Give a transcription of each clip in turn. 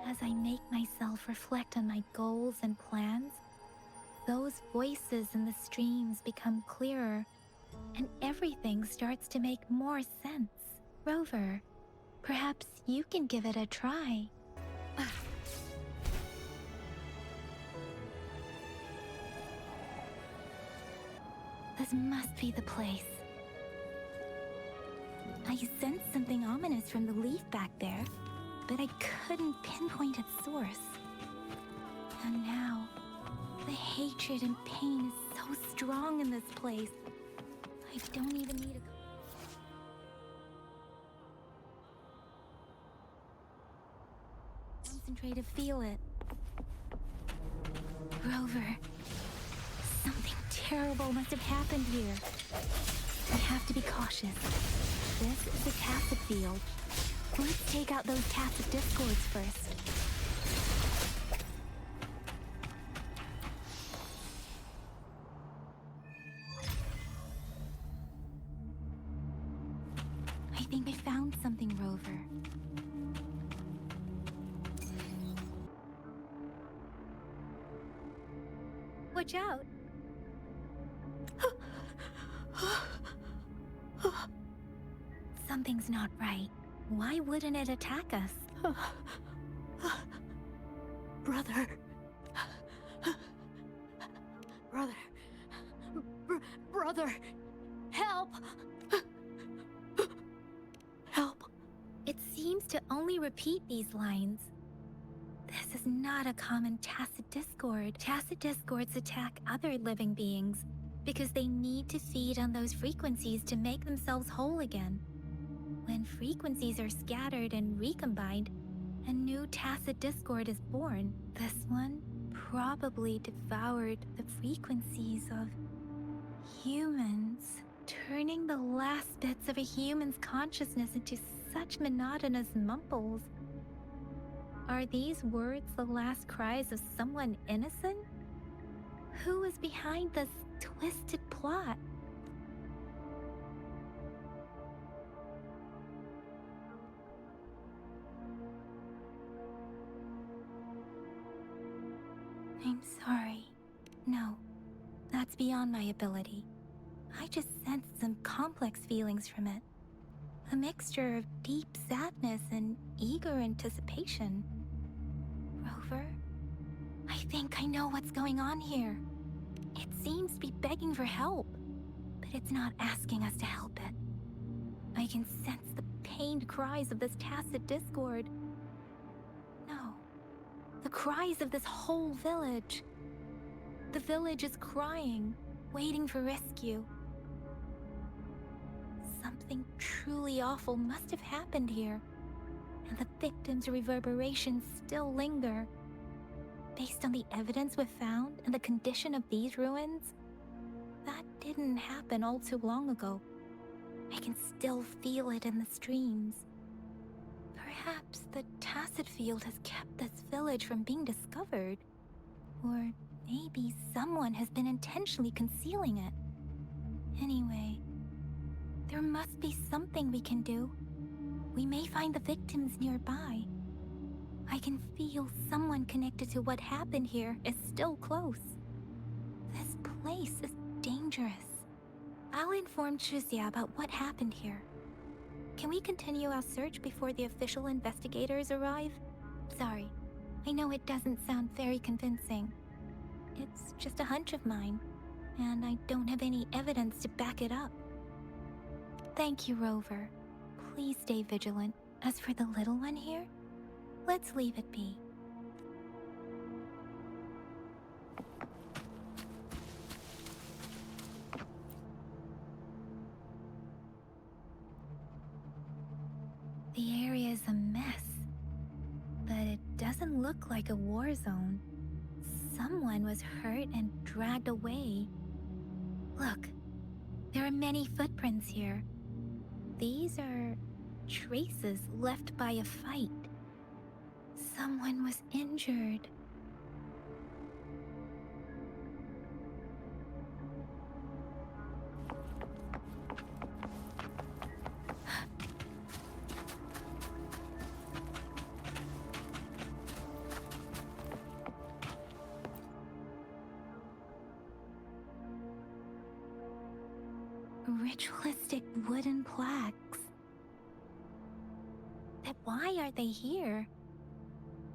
As I make myself reflect on my goals and plans, those voices in the streams become clearer, and everything starts to make more sense. Rover, perhaps you can give it a try. This must be the place. I sensed something ominous from the leaf back there, but I couldn't pinpoint its source. And now, the hatred and pain is so strong in this place. I don't even need a... concentrate to feel it. Rover, something terrible must have happened here. We have to be cautious. This is a tacit field. Let's take out those tacit discords first. I think I found something, Rover. Watch out! Something's not right. Why wouldn't it attack us? Brother. Brother. Help! Help! It seems to only repeat these lines. This is not a common tacit discord. Tacit discords attack other living beings because they need to feed on those frequencies to make themselves whole again. When frequencies are scattered and recombined, a new tacit discord is born. This one probably devoured the frequencies of humans, turning the last bits of a human's consciousness into such monotonous mumbles. Are these words the last cries of someone innocent? Who is behind this twisted plot? I'm sorry. No, that's beyond my ability. I just sensed some complex feelings from it. A mixture of deep sadness and eager anticipation. Rover, I think I know what's going on here. It seems to be begging for help, but it's not asking us to help it. I can sense the pained cries of this tacit discord. No, the cries of this whole village. The village is crying, waiting for rescue. Something truly awful must have happened here, and the victims' reverberations still linger. Based on the evidence we've found and the condition of these ruins, that didn't happen all too long ago. I can still feel it in the streams. Perhaps the tacit field has kept this village from being discovered. Or maybe someone has been intentionally concealing it. Anyway, there must be something we can do. We may find the victims nearby. I can feel someone connected to what happened here is still close. This place is dangerous. I'll inform Chuzia about what happened here. Can we continue our search before the official investigators arrive? Sorry, I know it doesn't sound very convincing. It's just a hunch of mine, and I don't have any evidence to back it up. Thank you, Rover. Please stay vigilant. As for the little one here, let's leave it be. The area is a mess, but it doesn't look like a war zone. Someone was hurt and dragged away. Look, there are many footprints here. These are traces left by a fight. Someone was injured. ritualistic wooden plaques. But why are they here?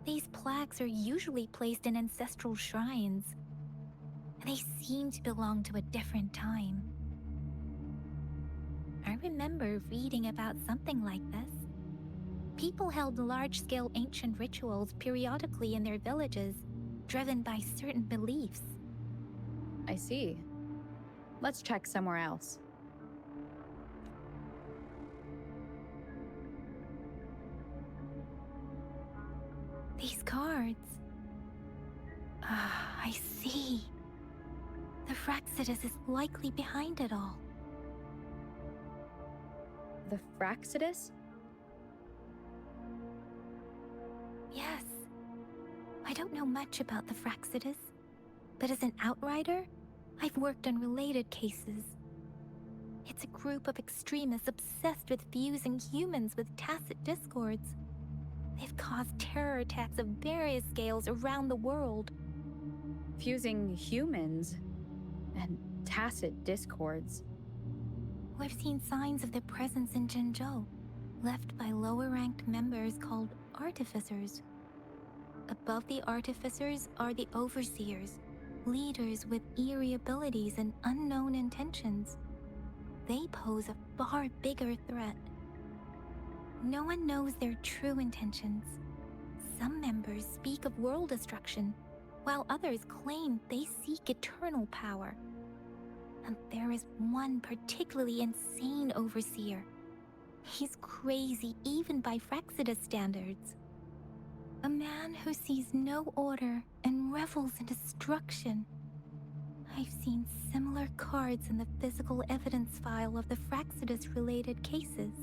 These plaques are usually placed in ancestral shrines, and they seem to belong to a different time. I remember reading about something like this. People held large-scale ancient rituals periodically in their villages, driven by certain beliefs. I see. Let's check somewhere else. These cards. Ah, I see. The Fraxidus is likely behind it all. The Fraxidus? Yes. I don't know much about the Fraxidus, but as an outrider, I've worked on related cases. It's a group of extremists obsessed with fusing humans with tacit discords. They've caused terror attacks of various scales around the world. Fusing humans and tacit discords. We've seen signs of their presence in Jinzhou, left by lower-ranked members called artificers. Above the artificers are the overseers, leaders with eerie abilities and unknown intentions. They pose a far bigger threat. No one knows their true intentions. Some members speak of world destruction, while others claim they seek eternal power. And there is one particularly insane overseer. He's crazy even by Fraxidus standards. A man who sees no order and revels in destruction. I've seen similar cards in the physical evidence file of the Fraxidus-related cases.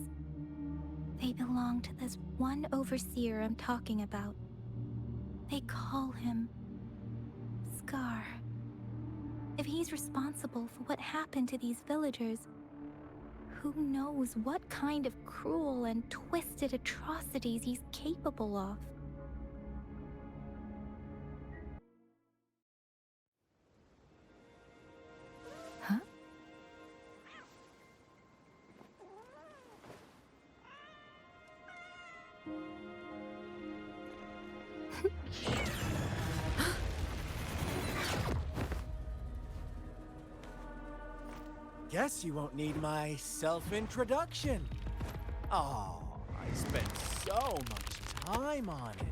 They belong to this one overseer I'm talking about. They call him Scar. If he's responsible for what happened to these villagers, who knows what kind of cruel and twisted atrocities he's capable of. Huh? Guess you won't need my self-introduction. Oh, I spent so much time on it.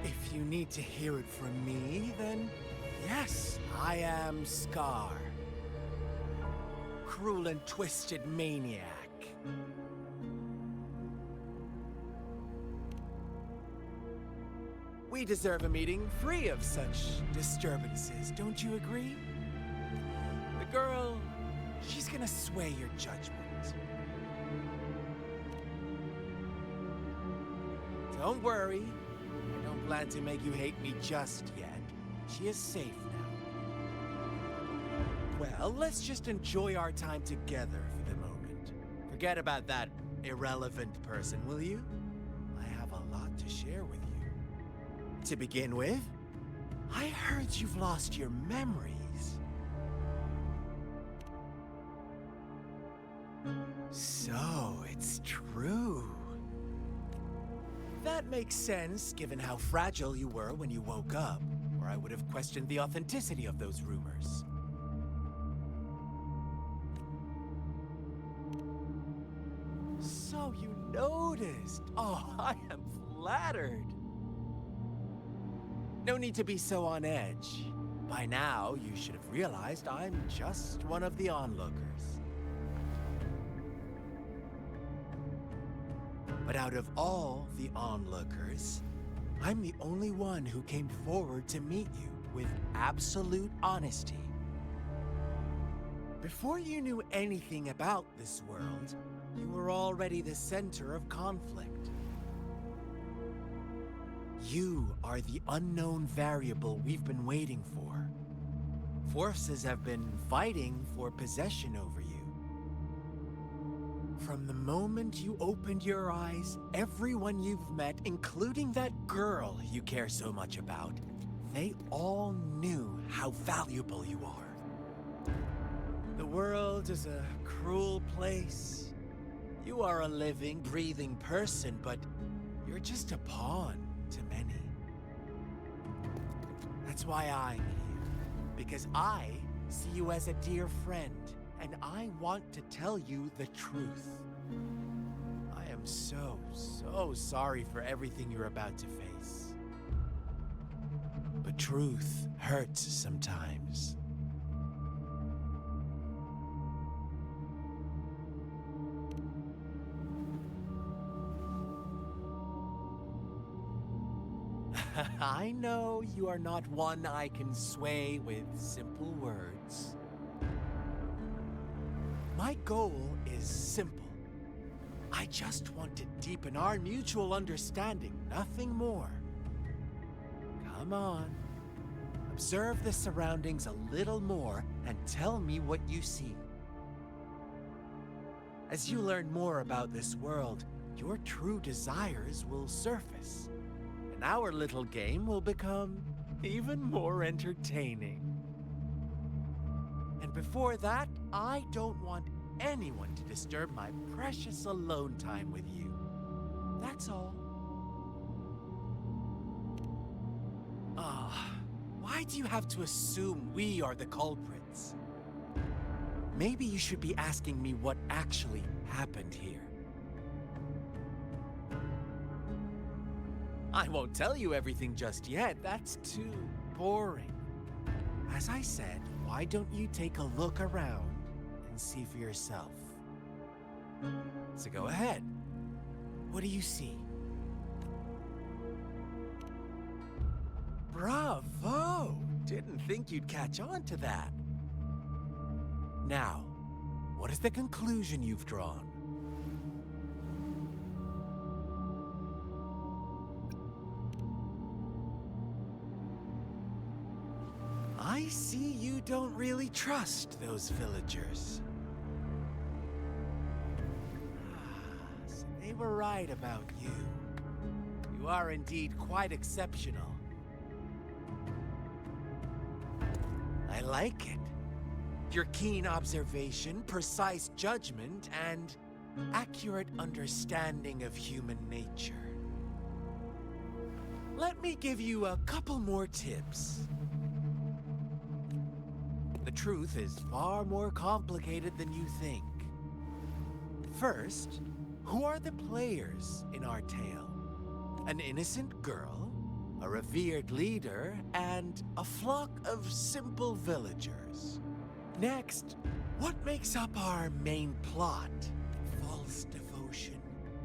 If you need to hear it from me, then yes, I am Scar. Cruel and twisted maniac. We deserve a meeting free of such disturbances, don't you agree? The girl, she's gonna sway your judgment. Don't worry. I don't plan to make you hate me just yet. She is safe now. Well, let's just enjoy our time together for the moment. Forget about that irrelevant person, will you? I have a lot to share with you. To begin with, I heard you've lost your memories. So, it's true. That makes sense, given how fragile you were when you woke up, or I would have questioned the authenticity of those rumors. So you noticed. Oh, I am flattered. No need to be so on edge. By now, you should have realized I'm just one of the onlookers. But out of all the onlookers, I'm the only one who came forward to meet you with absolute honesty. Before you knew anything about this world, you were already the center of conflict. You are the unknown variable we've been waiting for. Forces have been fighting for possession over you. From the moment you opened your eyes, everyone you've met, including that girl you care so much about, they all knew how valuable you are. The world is a cruel place. You are a living, breathing person, but you're just a pawn to many. That's why I'm here, because I see you as a dear friend, and I want to tell you the truth. I am so sorry for everything you're about to face. But truth hurts sometimes. I know you are not one I can sway with simple words. My goal is simple. I just want to deepen our mutual understanding, nothing more. Come on. Observe the surroundings a little more and tell me what you see. As you learn more about this world, your true desires will surface. And our little game will become even more entertaining. And before that, I don't want anyone to disturb my precious alone time with you. That's all. Why do you have to assume we are the culprits? Maybe you should be asking me what actually happened here. I won't tell you everything just yet. That's too boring. As I said, why don't you take a look around and see for yourself? So go ahead. What do you see? Bravo! Didn't think you'd catch on to that. Now, what is the conclusion you've drawn? I see you don't really trust those villagers. So they were right about you. You are indeed quite exceptional. I like it. Your keen observation, precise judgment, and accurate understanding of human nature. Let me give you a couple more tips. The truth is far more complicated than you think. First, who are the players in our tale? An innocent girl, a revered leader, and a flock of simple villagers. Next, what makes up our main plot? False devotion,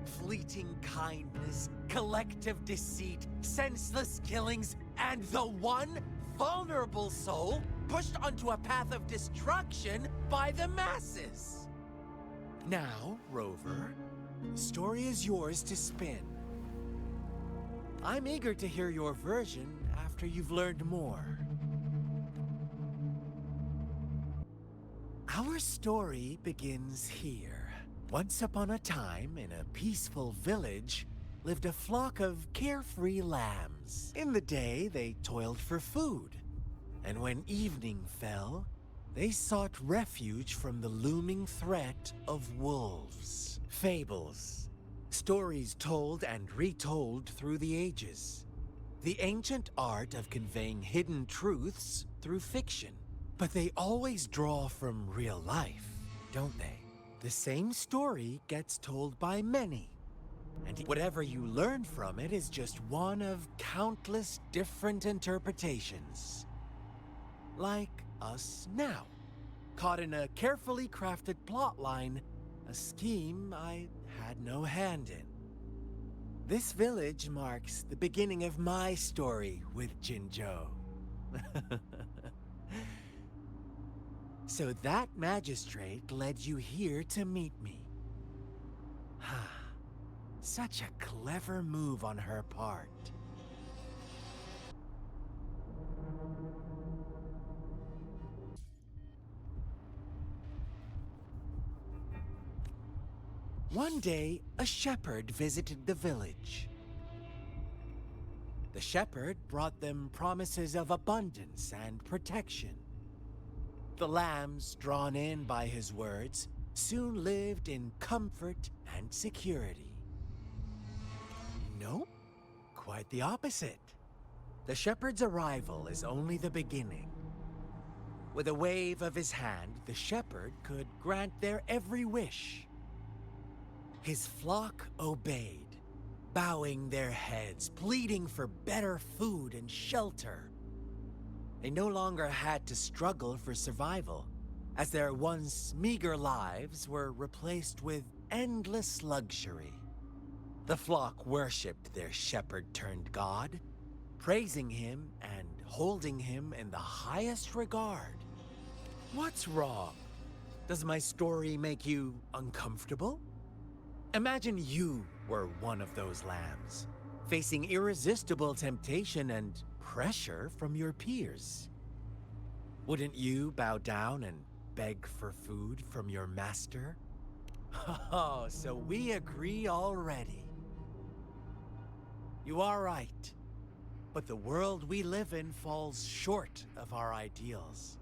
fleeting kindness, collective deceit, senseless killings, and the one vulnerable soul pushed onto a path of destruction by the masses. Now, Rover, the story is yours to spin. I'm eager to hear your version after you've learned more. Our story begins here. Once upon a time, in a peaceful village, lived a flock of carefree lambs. In the day, they toiled for food. And when evening fell, they sought refuge from the looming threat of wolves. Fables. Stories told and retold through the ages. The ancient art of conveying hidden truths through fiction. But they always draw from real life, don't they? The same story gets told by many. And whatever you learn from it is just one of countless different interpretations. Like us now, caught in a carefully crafted plotline, a scheme I had no hand in. This village marks the beginning of my story with Jinzhou. So that magistrate led you here to meet me. Such a clever move on her part. One day, a shepherd visited the village. The shepherd brought them promises of abundance and protection. The lambs, drawn in by his words, soon lived in comfort and security. Nope, quite the opposite. The shepherd's arrival is only the beginning. With a wave of his hand, the shepherd could grant their every wish. His flock obeyed, bowing their heads, pleading for better food and shelter. They no longer had to struggle for survival, as their once meager lives were replaced with endless luxury. The flock worshipped their shepherd-turned-god, praising him and holding him in the highest regard. What's wrong? Does my story make you uncomfortable? Imagine you were one of those lambs, facing irresistible temptation and pressure from your peers. Wouldn't you bow down and beg for food from your master? Oh, so we agree already. You are right, but the world we live in falls short of our ideals.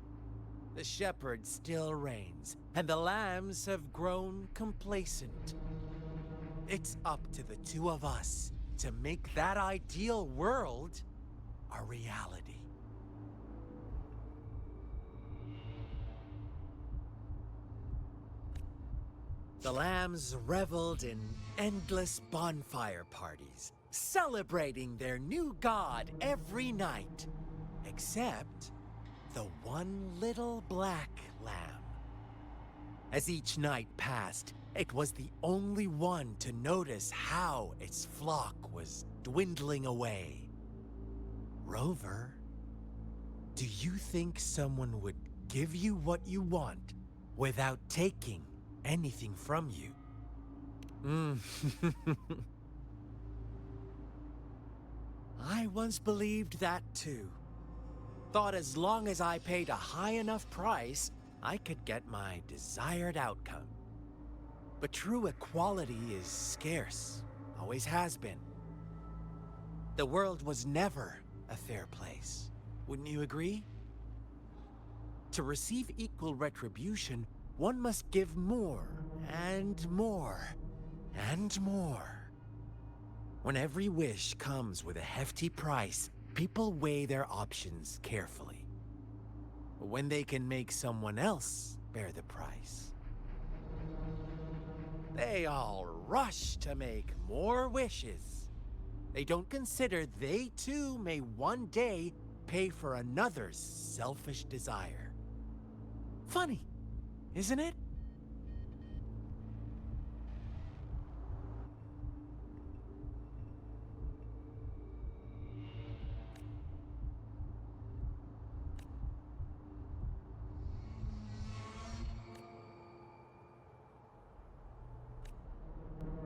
The shepherd still reigns, and the lambs have grown complacent. It's up to the two of us to make that ideal world a reality. The lambs reveled in endless bonfire parties, celebrating their new god every night, except the one little black lamb. As each night passed, it was the only one to notice how its flock was dwindling away. Rover, do you think someone would give you what you want without taking anything from you? I once believed that too. Thought as long as I paid a high enough price, I could get my desired outcome. But true equality is scarce, always has been. The world was never a fair place, wouldn't you agree? To receive equal retribution, one must give more, and more, and more. When every wish comes with a hefty price, people weigh their options carefully. When they can make someone else bear the price, they all rush to make more wishes. They don't consider they too may one day pay for another's selfish desire. Funny, isn't it?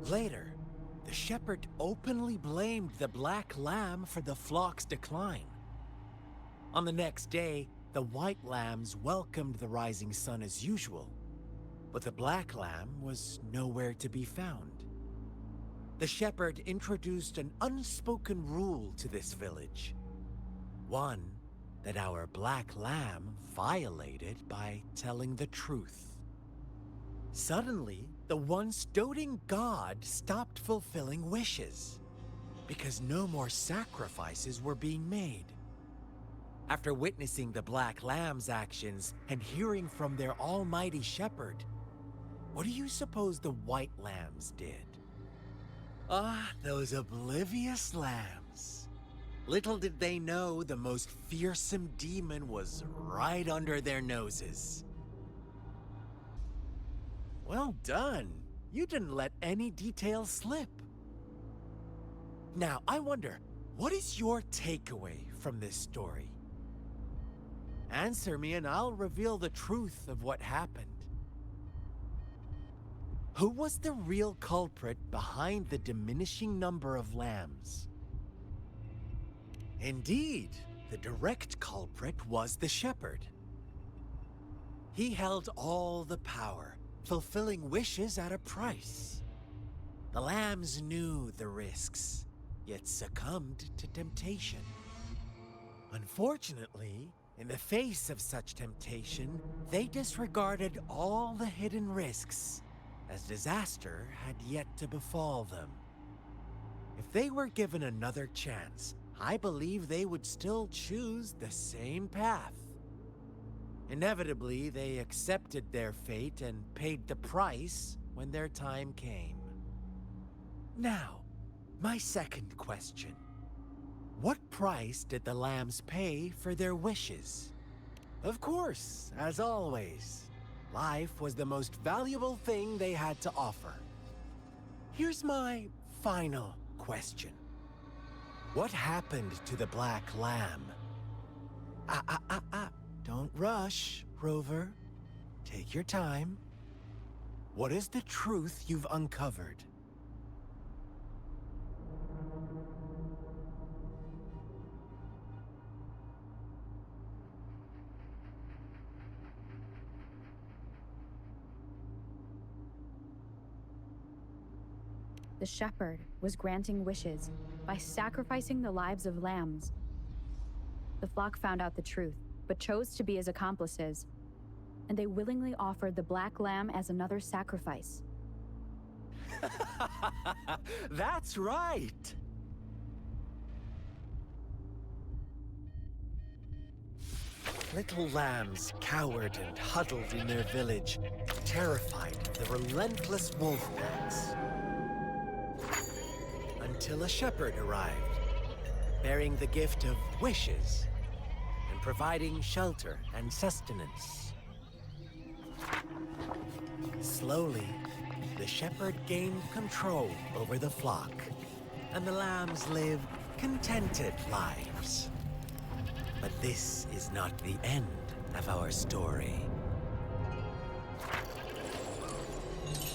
Later, the shepherd openly blamed the black lamb for the flock's decline. On the next day, the white lambs welcomed the rising sun as usual, but the black lamb was nowhere to be found. The shepherd introduced an unspoken rule to this village, one that our black lamb violated by telling the truth. Suddenly, the once doting god stopped fulfilling wishes, because no more sacrifices were being made. After witnessing the Black Lamb's actions and hearing from their almighty shepherd, what do you suppose the White Lambs did? Ah, those oblivious lambs. Little did they know the most fearsome demon was right under their noses. Well done. You didn't let any details slip. Now, I wonder, what is your takeaway from this story? Answer me and I'll reveal the truth of what happened. Who was the real culprit behind the diminishing number of lambs? Indeed, the direct culprit was the shepherd. He held all the power, fulfilling wishes at a price. The lambs knew the risks, yet succumbed to temptation. Unfortunately, in the face of such temptation, they disregarded all the hidden risks, as disaster had yet to befall them. If they were given another chance, I believe they would still choose the same path. Inevitably, they accepted their fate and paid the price when their time came. Now, my second question. What price did the lambs pay for their wishes? Of course, as always, life was the most valuable thing they had to offer. Here's my final question. What happened to the black lamb? Don't rush, Rover. Take your time. What is the truth you've uncovered? The shepherd was granting wishes by sacrificing the lives of lambs. The flock found out the truth, but chose to be his accomplices, and they willingly offered the black lamb as another sacrifice. That's right! Little lambs cowered and huddled in their village, terrified of the relentless wolf packs. Until a shepherd arrived, bearing the gift of wishes and providing shelter and sustenance. Slowly, the shepherd gained control over the flock, and the lambs lived contented lives. But this is not the end of our story.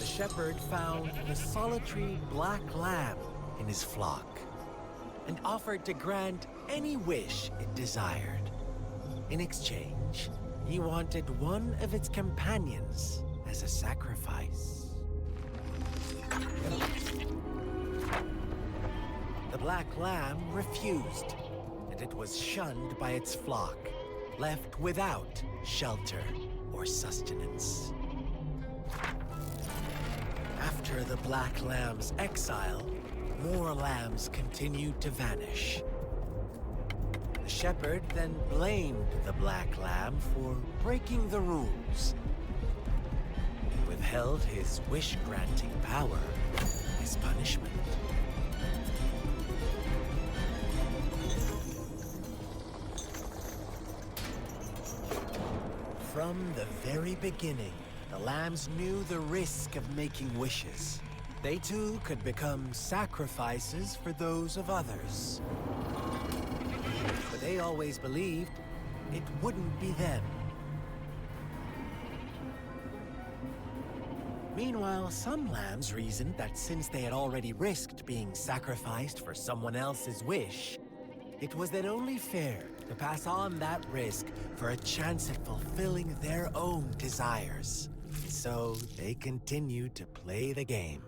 The shepherd found the solitary black lamb in his flock and offered to grant any wish it desired. In exchange, he wanted one of its companions as a sacrifice. The black lamb refused, and it was shunned by its flock, left without shelter or sustenance. After the black lamb's exile, more lambs continued to vanish. The shepherd then blamed the black lamb for breaking the rules. He withheld his wish-granting power as punishment. From the very beginning, the lambs knew the risk of making wishes. They too could become sacrifices for those of others. But they always believed it wouldn't be them. Meanwhile, some lambs reasoned that since they had already risked being sacrificed for someone else's wish, it was then only fair to pass on that risk for a chance at fulfilling their own desires. So they continued to play the game.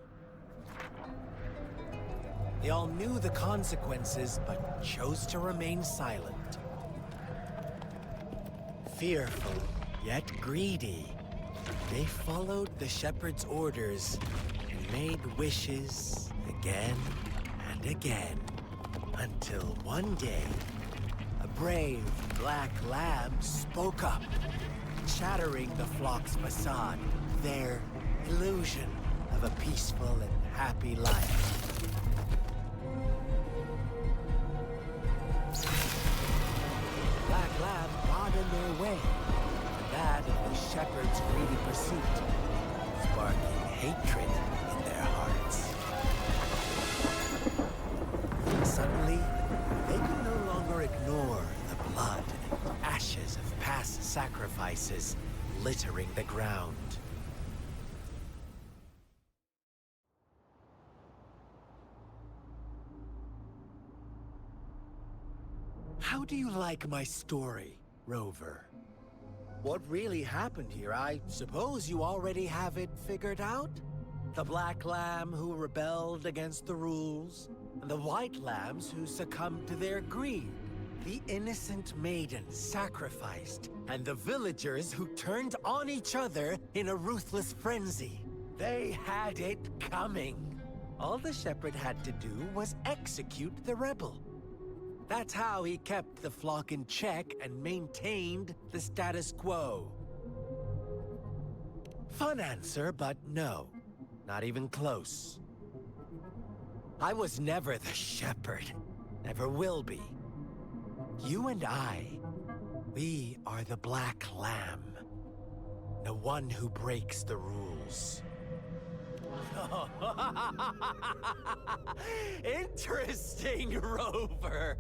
They all knew the consequences, but chose to remain silent. Fearful, yet greedy, they followed the shepherd's orders and made wishes again and again, until one day, a brave black lamb spoke up, shattering the flock's facade, their illusion of a peaceful and happy life. Black lamb got in their way, and that of the shepherd's greedy pursuit, sparking hatred in their hearts. Suddenly, they could no longer ignore the blood and ashes of past sacrifices littering the ground. How do you like my story, Rover? What really happened here? I suppose you already have it figured out? The black lamb who rebelled against the rules, and the white lambs who succumbed to their greed. The innocent maidens sacrificed, and the villagers who turned on each other in a ruthless frenzy. They had it coming. All the shepherd had to do was execute the rebel. That's how he kept the flock in check and maintained the status quo. Fun answer, but no. Not even close. I was never the shepherd. Never will be. You and I, we are the black lamb. The one who breaks the rules. Interesting, Rover.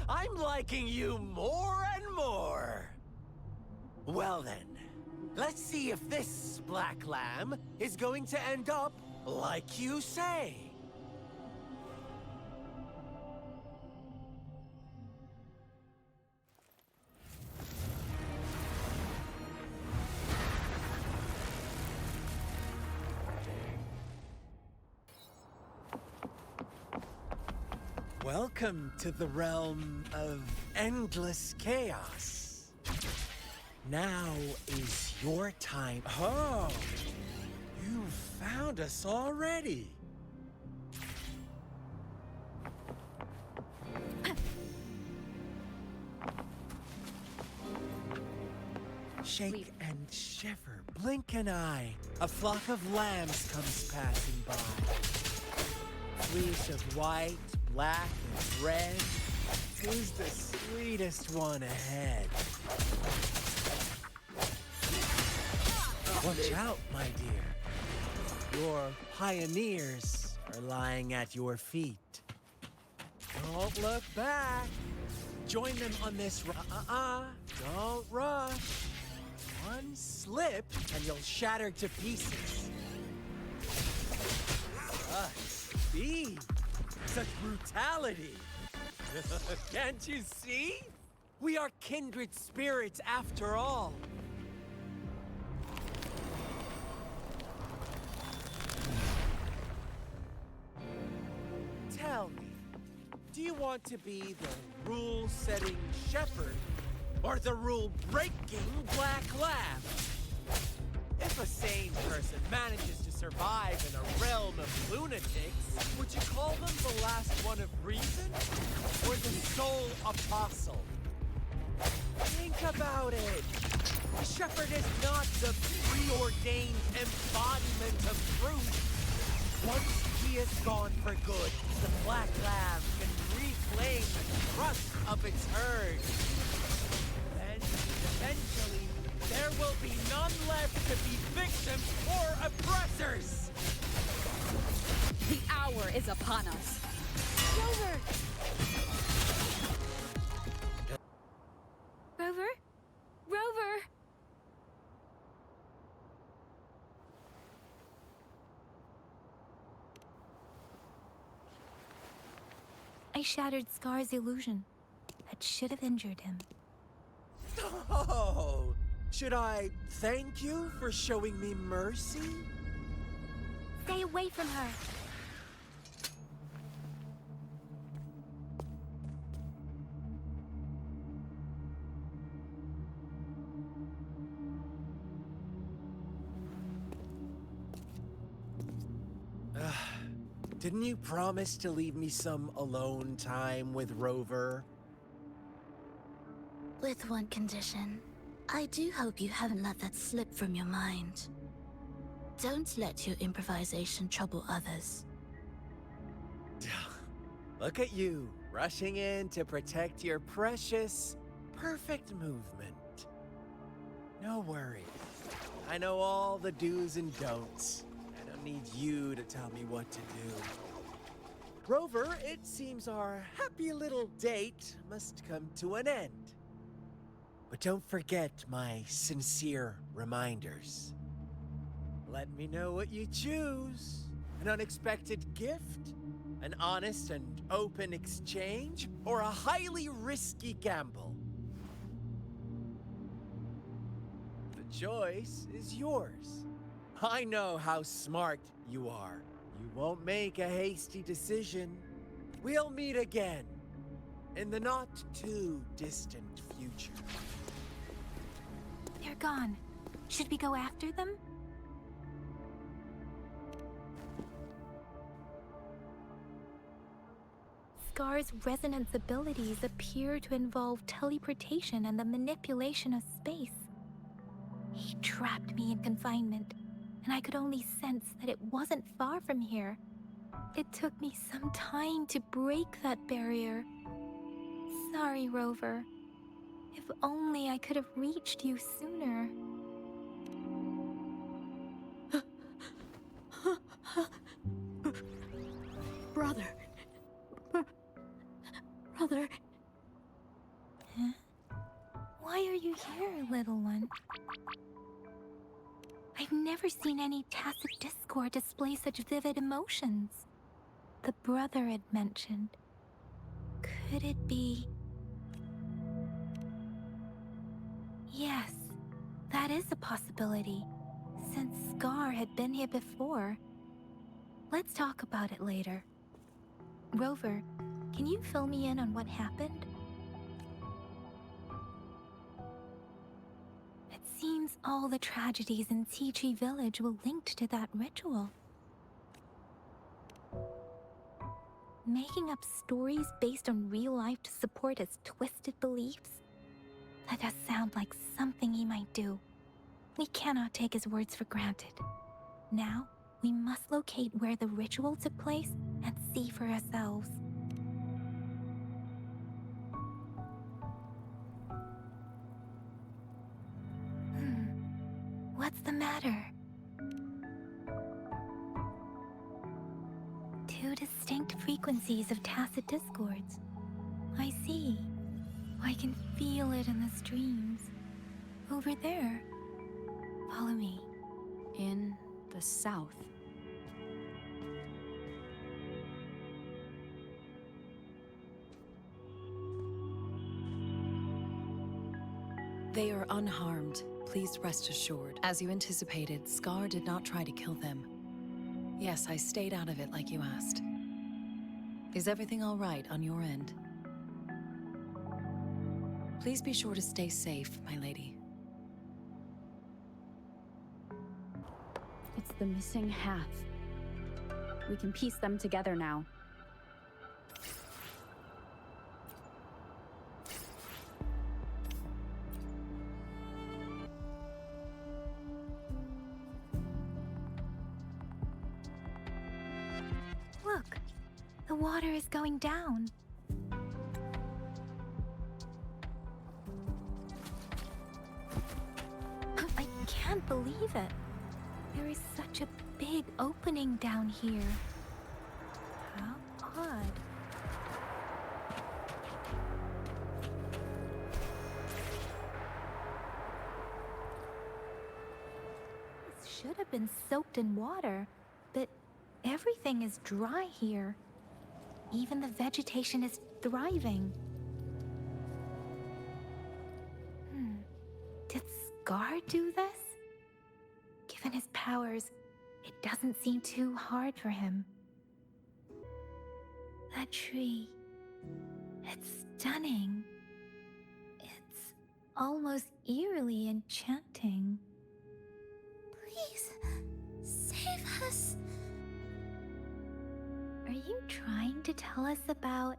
I'm liking you more and more. Well then, let's see if this black lamb is going to end up like you say. Welcome to the realm of endless chaos. Now is your time. Oh, you found us already. Shake and shiver, blink an eye. A flock of lambs comes passing by. Fleece of white, black, and red. Who's the sweetest one ahead? Watch out, my dear. Your pioneers are lying at your feet. Don't look back. Join them on this don't rush. One slip and you'll shatter to pieces. Such speed. Such brutality. Can't you see? We are kindred spirits after all. Tell me, do you want to be the rule-setting shepherd or the rule-breaking black lamb? If a sane person manages to survive in a realm of lunatics, would you call them the last one of reason or the sole apostle? Think about it. The shepherd is not the preordained embodiment of truth. Once he is gone for good, the black lamb can reclaim the trust of its herd. Then, eventually, there will be none left to be victims or oppressors! The hour is upon us. Rover! Rover? Rover! I shattered Scar's illusion. That should have injured him. Oh! Should I thank you for showing me mercy? Stay away from her! Didn't you promise to leave me some alone time with Rover? With one condition. I do hope you haven't let that slip from your mind. Don't let your improvisation trouble others. Look at you, rushing in to protect your precious, perfect movement. No worries. I know all the do's and don'ts. I don't need you to tell me what to do. Rover, it seems our happy little date must come to an end. But don't forget my sincere reminders. Let me know what you choose. An unexpected gift? An honest and open exchange? Or a highly risky gamble? The choice is yours. I know how smart you are. You won't make a hasty decision. We'll meet again in the not too distant future. They're gone. Should we go after them? Scar's resonance abilities appear to involve teleportation and the manipulation of space. He trapped me in confinement, and I could only sense that it wasn't far from here. It took me some time to break that barrier. Sorry, Rover. If only I could have reached you sooner. Brother. Brother. Huh? Why are you here, little one? I've never seen any tacit discord display such vivid emotions. The brother had mentioned. Could it be... Yes, that is a possibility, since Scar had been here before. Let's talk about it later. Rover, can you fill me in on what happened? It seems all the tragedies in Tea Tree Village were linked to that ritual. Making up stories based on real life to support his twisted beliefs? That does sound like something he might do. We cannot take his words for granted. Now, we must locate where the ritual took place and see for ourselves. What's the matter? Two distinct frequencies of tacit discords. I see. I can feel it in the streams. Over there. Follow me. In the south. They are unharmed, please rest assured. As you anticipated, Scar did not try to kill them. Yes, I stayed out of it like you asked. Is everything all right on your end? Please be sure to stay safe, my lady. It's the missing half. We can piece them together now. Look, the water is going down. I can't believe it. There is such a big opening down here. How odd. This should have been soaked in water, but everything is dry here. Even the vegetation is thriving. Did Scar do this? Given his powers, it doesn't seem too hard for him. That tree. It's stunning. It's almost eerily enchanting. Please, save us. Are you trying to tell us about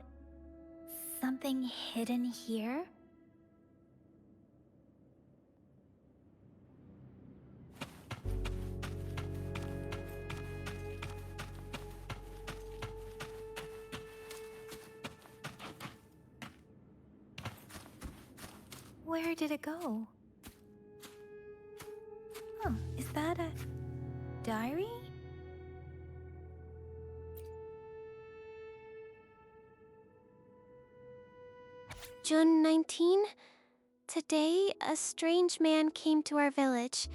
something hidden here? Where did it go? Oh, is that a diary? June 19. Today, a strange man came to our village.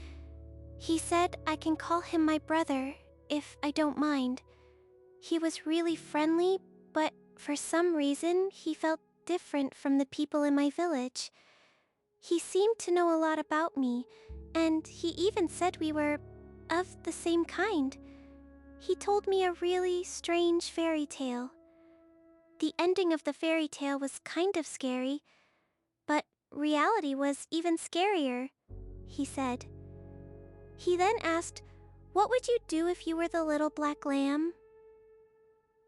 He said I can call him my brother, if I don't mind. He was really friendly, but for some reason, he felt different from the people in my village. He seemed to know a lot about me, and he even said we were of the same kind. He told me a really strange fairy tale. The ending of the fairy tale was kind of scary, but reality was even scarier, he said. He then asked, "What would you do if you were the little black lamb?"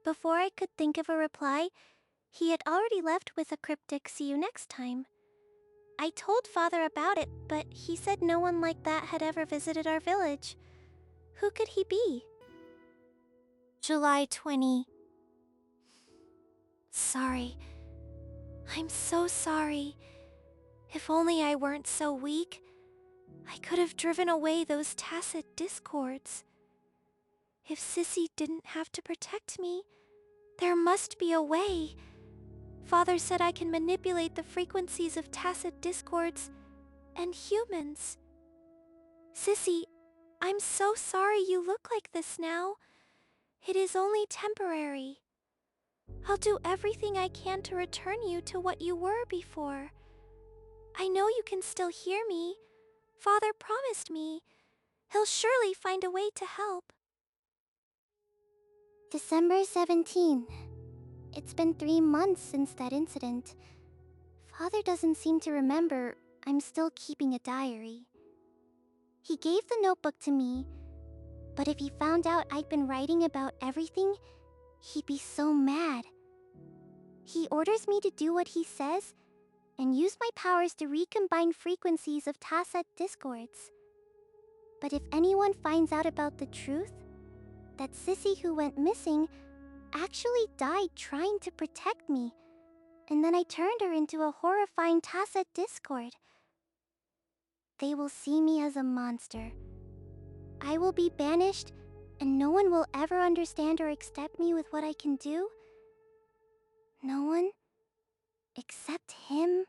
Before I could think of a reply, he had already left with a cryptic "see you next time." I told Father about it, but he said no one like that had ever visited our village. Who could he be? July 20. Sorry. I'm so sorry. If only I weren't so weak, I could have driven away those tacit discords. If Sissy didn't have to protect me, there must be a way. Father said I can manipulate the frequencies of tacit discords and humans. Sissy, I'm so sorry you look like this now. It is only temporary. I'll do everything I can to return you to what you were before. I know you can still hear me. Father promised me. He'll surely find a way to help. December 17. It's been 3 months since that incident. Father doesn't seem to remember I'm still keeping a diary. He gave the notebook to me, but if he found out I'd been writing about everything, he'd be so mad. He orders me to do what he says and use my powers to recombine frequencies of tacit discords. But if anyone finds out about the truth, that Sissy who went missing actually died trying to protect me, and then I turned her into a horrifying tacit discord, they will see me as a monster. I will be banished, and no one will ever understand or accept me with what I can do. No one? Except him?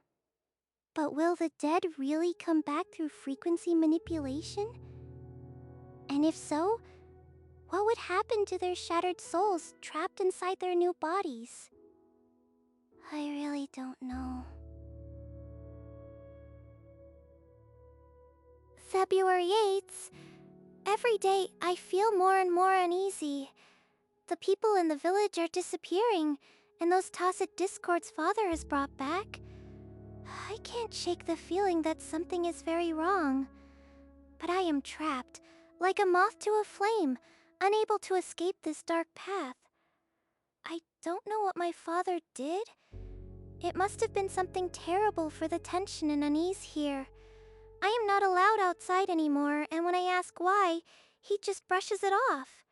But will the dead really come back through frequency manipulation? And if so, what would happen to their shattered souls trapped inside their new bodies? I really don't know. February 8th. Every day I feel more and more uneasy. The people in the village are disappearing, and those tacit discords Father has brought back. I can't shake the feeling that something is very wrong. But I am trapped, like a moth to a flame, unable to escape this dark path. I don't know what my father did. It must have been something terrible for the tension and unease here. I am not allowed outside anymore, and when I ask why, he just brushes it off.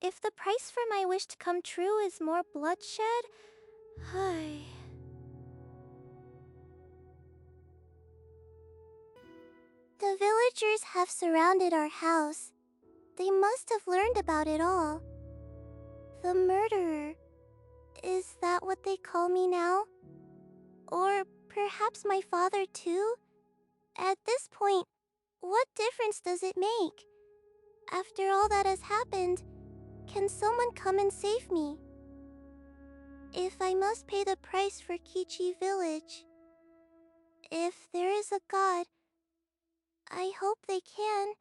If the price for my wish to come true is more bloodshed, The villagers have surrounded our house. They must have learned about it all. The murderer. Is that what they call me now? Or perhaps my father too? At this point, what difference does it make? After all that has happened, can someone come and save me? If I must pay the price for Kichi village, if there is a god, I hope they can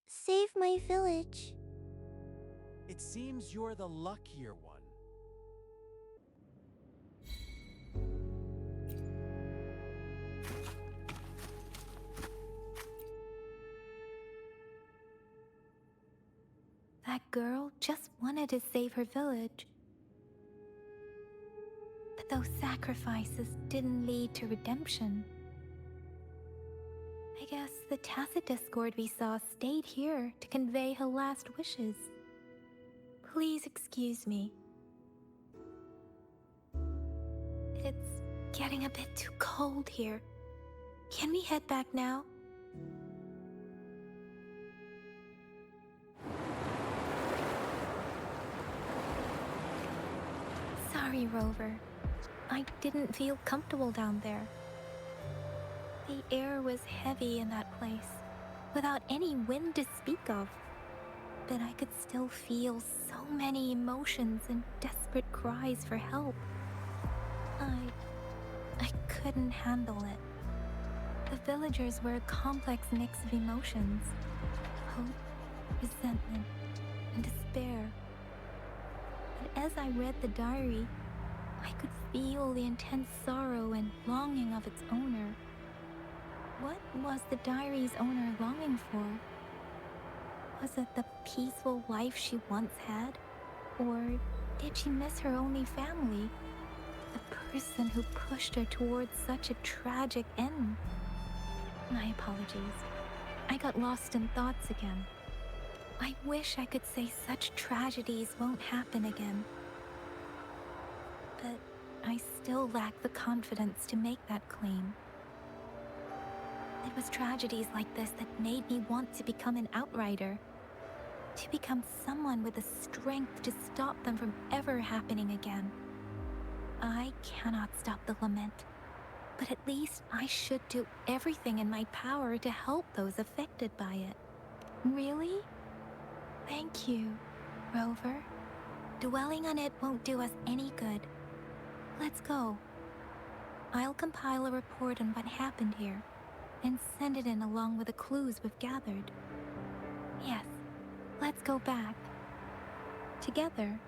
save my village. It seems you're the luckier one. That girl just wanted to save her village. But those sacrifices didn't lead to redemption. I guess the tacit discord we saw stayed here to convey her last wishes. Please excuse me. It's getting a bit too cold here. Can we head back now? Sorry, Rover. I didn't feel comfortable down there. The air was heavy in that place, without any wind to speak of. But I could still feel so many emotions and desperate cries for help. I couldn't handle it. The villagers were a complex mix of emotions. Hope, resentment, and despair. But as I read the diary, I could feel the intense sorrow and longing of its owner. What was the diary's owner longing for? Was it the peaceful life she once had? Or did she miss her only family? The person who pushed her towards such a tragic end? My apologies. I got lost in thoughts again. I wish I could say such tragedies won't happen again. But I still lack the confidence to make that claim. It was tragedies like this that made me want to become an outrider. To become someone with the strength to stop them from ever happening again. I cannot stop the lament, but at least I should do everything in my power to help those affected by it. Really? Thank you, Rover. Dwelling on it won't do us any good. Let's go. I'll compile a report on what happened here and send it in along with the clues we've gathered. Yes, let's go back. Together,